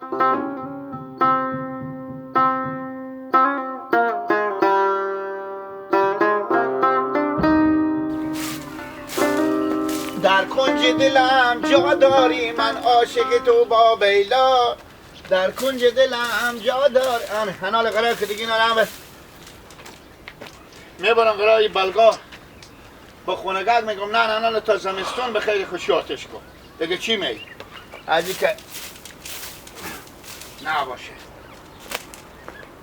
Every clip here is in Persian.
در کنج دلم جا داری من عاشق تو با بیلا، در کنج دلم جا داری. هنال قرار که دیگه اینا میبرم قرار بلگاه با خونگرد میگم نه نه نه تا زمستون به خیلی خوشی آتش کن. دیگه چی میگی؟ از این که نباشه.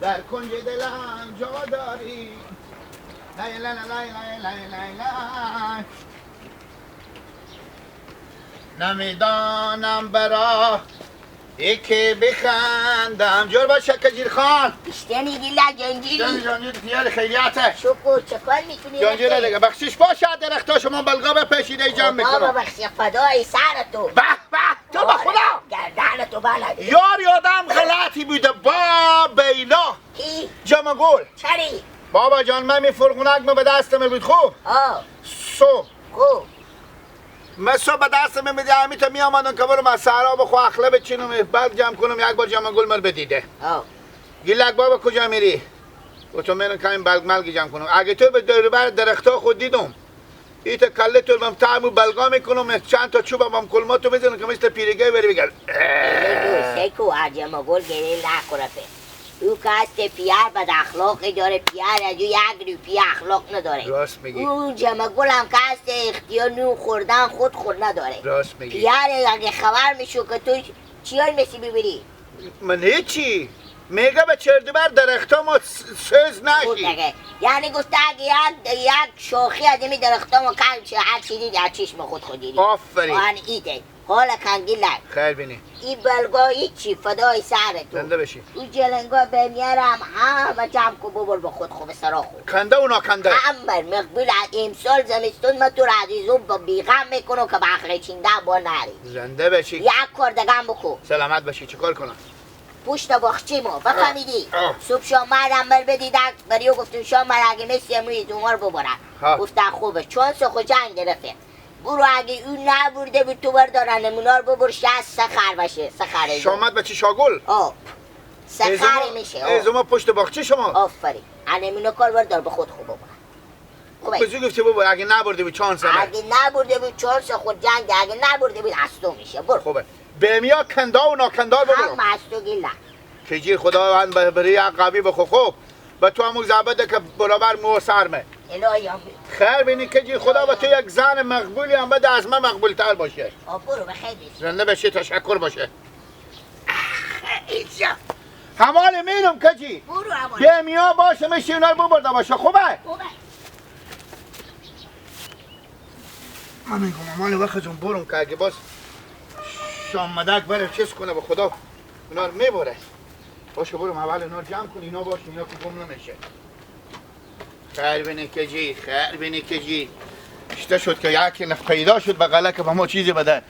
در کنج دلم جا داری لای لای لای لای لای لای لای، نمیدانم برا یکی بخندم. جور باشه کجیر خان. بیشتنی گیلک جنجیری جانجیر خیال خیلیته. شکر چه کار میکنی؟ جانجیره دیگه بخشش باشه درختا شما بلگا به پیشیده جمع میکنم. بابا بخشی فدای سر تو. به به تو به خدا گردن تو بلد. یار یادم غلطی بوده با بیلا کی؟ جمع گل. چری؟ بابا جان من می فرغونک ما به دستم بود خوب سو خوب من صبح به دستم میده همی تا می آمدن که برم از صحرا بخو اخله بچینم بعد جمع کنم یک بار جمع گل مر بدیده. گیلک بابا کجا میری؟ و تو میرن که این بلگ ملگی جمع کنم. اگه تو به دوربر درختا خود دیدم ایت کله تو بم تعمو بلگا میکنم چند تا چوب بم کلماتو میزنم که مثل پیرگی بری بگل سیکو جمع گل گیری نکنه. او کاسته پیار بد اخلاقی داره، پیار از یک روپیه اخلاق نداره. راست میگی. او جمع گل هم کاسته اختیار نو خوردن خود نداره. راست میگی. پیار اگه خبر میشو که تو چیار میسی ببینی؟ من هیچی میگه به چردبر درختا ما سوز نشی. یعنی گفته اگه یک شاخی از این درختا ما کل چه هر چیزی در چشم خود دیدی. آفرین. آن ایده حالا کنگیلک خیر بینی این بلگایی چی فدای سر تو زنده بشی. او جلنگا بمیارم همه جمع کو ببر به خود خوب سرا خود کنده و ناکنده همبر مقبول امسال زمستون من تو را عزیزون با بیغم میکنم که بخره چینده با نری. زنده بشی. یک کار دگم بکو. سلامت بشی. چه کار کنم؟ پشت باخچی ما بفهمیدی؟ صبح شام مردم بر بدیدن بریو گفتم شام مرد اگه مثل امروز دومار ببرن. گفتن خوبه چون سخو جنگ گرفته. برو اگه اون نبرده بود تو بردارن نمونار ببر شست سخر باشه. سخره شامت بچه شاگل؟ سخره میشه. ایزما پشت باخچه شما؟ آفرین. نمونه کار بردار به خود خوب ببرن. خوبه بزرگ گفتی ببر اگه نبرده بود چانس همه. اگه نبرده بود چانس خود جنگ، اگه نبرده بود از تو میشه. برو. خوبه بهمیا کندا و ناکندار ببرم. هم از تو گیلک کجیر خداوند برای یک قوی بخو خوب و تو همون زبده که برابر مو سرمه. الهی خیر بینی کجیر خدا و تو یک زن مقبولی هم بده از من مقبول تر باشه. برو بخیر بیش زنده بشه تشکر باشه. همال مینم کجی برو همال بهمیا باشه میشه اونا رو ببرده باشه. خوبه؟ من میگم همال وقت جون برم که اگه باز شام مدک بره چیز کنه به خدا اونا رو میبره. باشه برم اول اونا رو جمع کن اینا باشه اینا که گم نمیشه. خیر بینی کجی خیر بینی کجی اشته شد که یکی نفت پیدا شد بغله که به ما چیزی بده.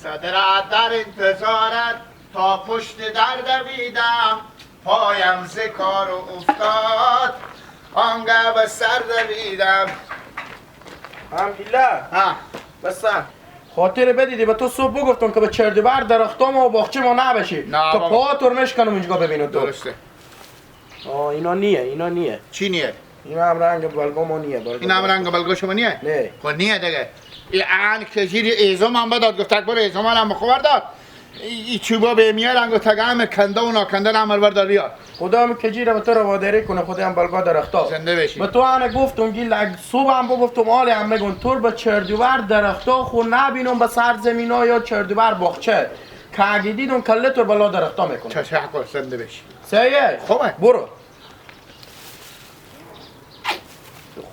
صدرت در انتظارت تا پشت در دویدم پایم ز کار و افتاد آنگه به سر دویدم. همگیله ها بسه خاطر بدیدی به تو صبح بگفتم که به چردبر درختام و باغچه ما نبشی که پا ترمش کنم اینجا ببینم تو. درسته. اینا نیه چی نیه؟ این هم رنگ بلگا ما نیه. این هم رنگ بلگا شما نیه؟ نه خود نیه دیگه. این کجیر ایزم هم بداد گفت اکبر ایزم هم خبر داد این چوبا به میار رنگ و تگه هم کنده و ناکنده هم بردار بیار. خدا هم کجیر به تو رواداری کنه خدا هم بلگا درختا زنده بشی. به تو هم گفتم گیلک صبح هم بگفتم آلی هم میگن تو به چردبر درختا خود نبینم به سرزمین ها یا چردبر باغچه که اگه دیدم کله تو بلا درختا میکنه. تشکر زنده بشی. سیه خوبه برو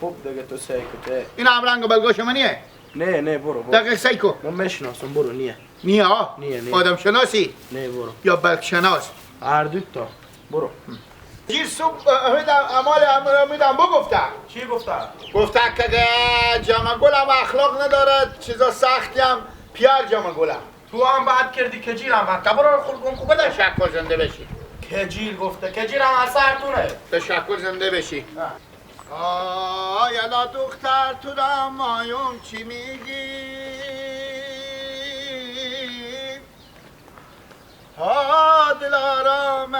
خوب دیگه تو سیکوته. این هم رنگ بلگا شما نیه؟ نه برو دقیق سیکو من میشناسم برو نیه ها؟ نیه آدم شناسی؟ نه برو یا بلگ شناس؟ هر دو تا برو. جیر صبح امال امیدم بگفتم. چی گفته؟ گفته که جمع گلم اخلاق ندارد چیزا سختی هم پیار جمع گلم. تو هم بعد کردی کجیل هم بعد برو خلقون خوبه ده. تشکر زنده بشی. کجیل گفته کجیل هم اثرتونه. تشکر زنده بشی. یلا دختر تو را مایم چی میگی؟ دل آرامه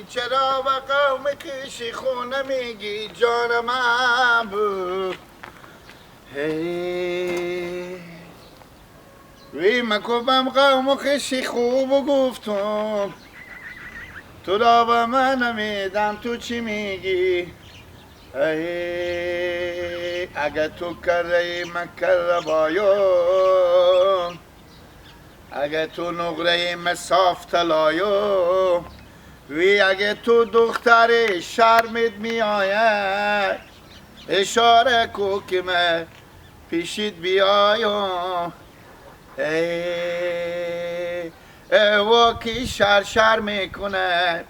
چرا و قوم کشی خونه میگی جان من بود وی مکوبم قوم کشی خوب و گفتم تو را به من نمیدم تو چی میگی اگه تو کره مکر بایم اگه تو نقره مساف تلایم وی اگه تو دختر شرمت می آید اشاره کو که من پیشید بیایم و کی شر میکنه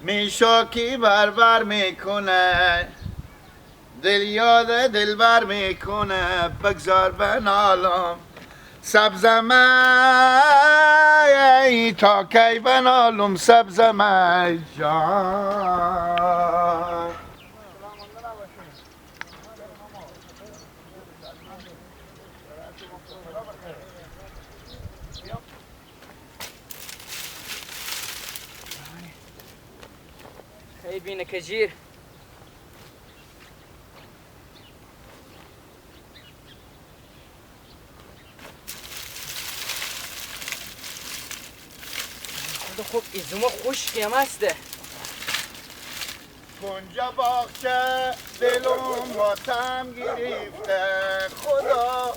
میشا کی بر میکنه دل یاد دلبر میکنه بگذار بنالم سبزمه تا کی بنالم سبزمه جان ای بینه کجیر خدا خوب ایزوما خوش کم هسته کنجا باغچه دلم ماتم گرفته خدا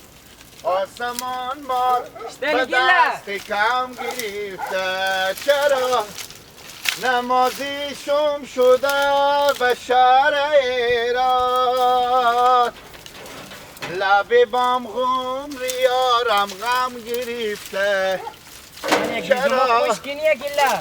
آسمان مار به دست کم گرفته چرا نمازیشم شده به شهر ایران لب بام غم ریارم غم گرفته چرا خوش کنیه گیلا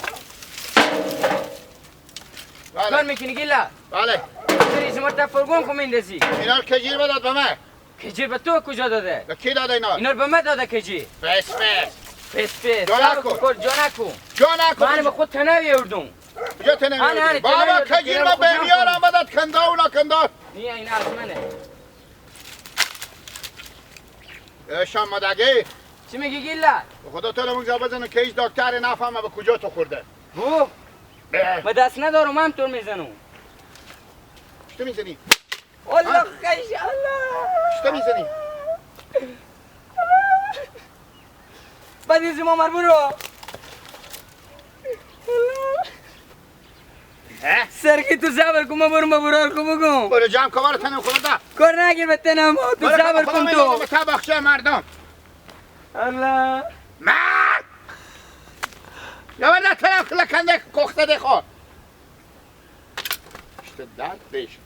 کار میکنی گیلا بله بری زمان تفرگون کن میندازی اینا رو کجیر بداد به من کجیر به تو کجا داده؟ به کی داده اینا؟ اینا رو به من داده کجیر پس پس جا نکن جا نکن من به خود تنوی اردم کجا تنوی بابا کجیر ما بیمیارم بداد کنده اونا کنده نیه این از منه شامدگی چی میگی گیلا؟ خدا تو رو مگذار بزنه که هیچ دکتر نفهمه به کجا تو خورده بو به دست ندارم هم طور میزنم چطور میزنی؟ الله خیش الله چطور میزنی؟ بعد این زمان برو سرکی تو صبر کن ما برو ما برار کن بگم برو جمع کمار تنم خورده کار نگیر به تنم تو صبر کن تو به تبخشه مردم الله مرد یا برده تنم لکنده کخته ده خور işte درد بیش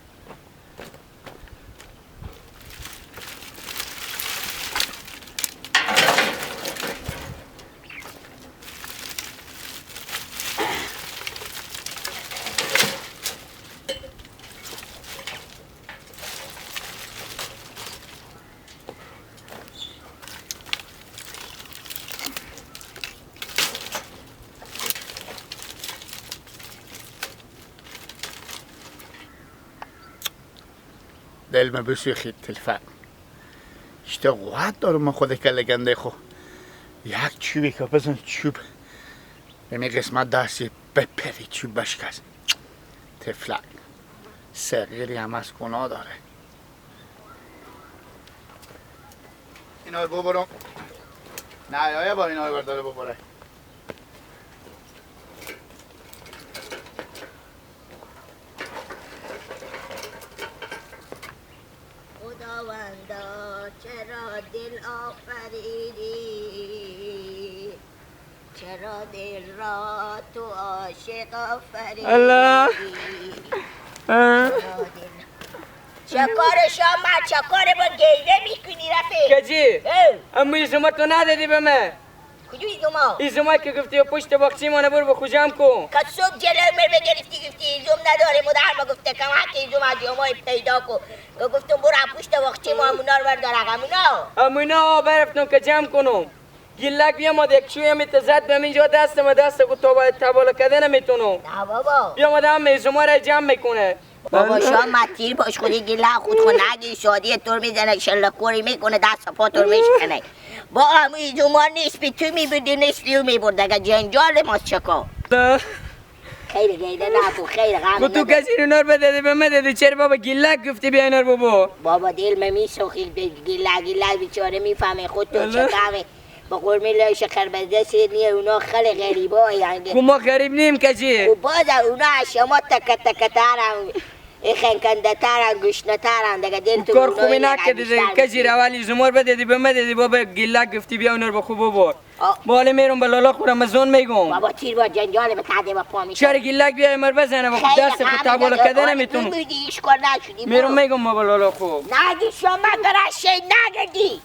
دل بسوخید تلفن işte قوت دارم من خود که لگنده خو یک چوبی که بزن چوب به می قسمت دستی بپری چوب بشکست تفلک سرگیری هم از گناه داره اینا رو ببرم نه با اینا رو برداره ببره خداوندا چرا دل آفریدی چرا دل را تو عاشق آفریدی الله چکار شما چکار با گیره میکنی رفیق کجی اما ایزوما تو ندادی به من کجا ایزوما؟ ایزوما که گفتی پشت باقچی مانه برو به خوشم کن که صبح جلوی مر بگرفتی گفتی ایزوم نداره مدر ما گفته که حق ایزوم از یومای پیدا کن که گفتم برو پشت باقچی ما همونا رو بردار همونا برفتم که جمع کنم گیلک بیا ما یک چوی میت زد به اینجا دست کو تو باید تبالا کده نمیتونم نه بابا بیا ما هم ایزوما را جمع میکنه بابا شام تیر باش خودی گله خود نگی شادی طور میزنه شلکوری میکنه دست پا طور میشکنه با همون زمان نیست بی تو میبردی نیستی و میبرد اگه جنجال ماست چکا خیلی گیده نبو خیلی غم تو کسی اینا رو بدادی به من دادی چرا بابا گیلک گفتی بیا اینا رو بابا بابا دل میسوخی گله بیچاره میفهمه خود تو چه غمه با قرمی لایش خربزه سیدنیه اونا خیلی غریبه هایی ما غریب نیم کجی و باز اونا شما تک تک تارن خنکنده تارن گشنه تارن دیگه دل تو کار خوبی نکردی کجی رولی زمار بدادی به من دادی بابا گیلک گفتی بیا اونا رو خوب ببر بالا میرم به لالا خورم مزون میگم بابا تیر با جنجال به تعده با پا میشه چرا گیلک بیا امر بزنه و دست خود تابولا کده نمیتونم ایش کار نشدی میرم میگم بابا لالا خوب نگی شما درشه نگی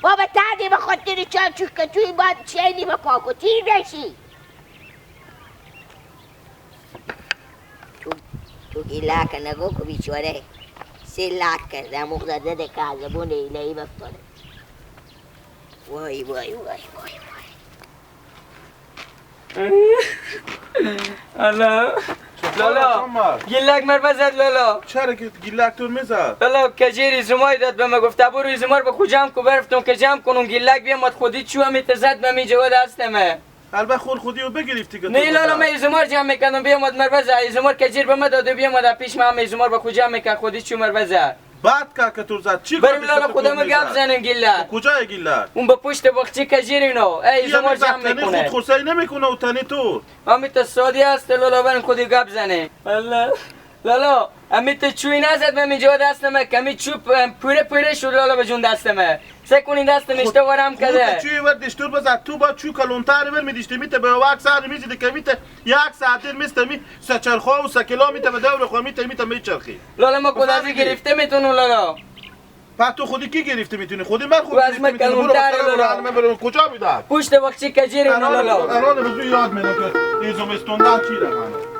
بابا تعده به خاطر چال چوش که توی باید چینی به پاکو تیر بشی تو گیلک نگو که بیچاره 3 لاک کرده مقدده ده که از زبون ایلهی بفتاره وای وای وای وای الا لالا گیلک مر بزد لالا چرا که گیلک تو میزد؟ لالا کجیری زمای داد به من گفت بروی زمار به خودم کو برفتم که جمع کنم گیلک بیامد خودی چو هم تزد به می جواد هستمه البته خودی رو بگرفتی که نه لالا من زمار جمع میکردم بیامد مر بزد زمار کجیر به من داد بیامد پیش من زمار به خود جمع میکرد خودی چو مر بزد بعد که تو زد چی بریم لالا خودم گپ زنیم گیلک کجای گیلک اون به پشت باغچه کجیر اینا ای زمار جمع میکنه خود خرسایی نمیکنه و تنی تو امیت سادی است لالا بریم خودی گپ زنیم لالا امیت چوی نزد به میجا دست من کمی چوب پوره شد لالا به جون دست من سکونین دست مشته ورم کده خود چوی ور دشتور بزد تو با چو کلونتر ور میدیشتی میته به واک سر میزیده که میته 1 ساعت میسته می سچرخا و سکلا میته به دور خو میته میچرخی لالا ما کدازی گرفته میتونو لالا پس تو خودی کی گرفته میتونی خودی من خود گرفته میتونی برو من برم کجا میدم پشت باغچه کجیر اینا لالا الان بزو یاد میاد که این زمستون چی رقمه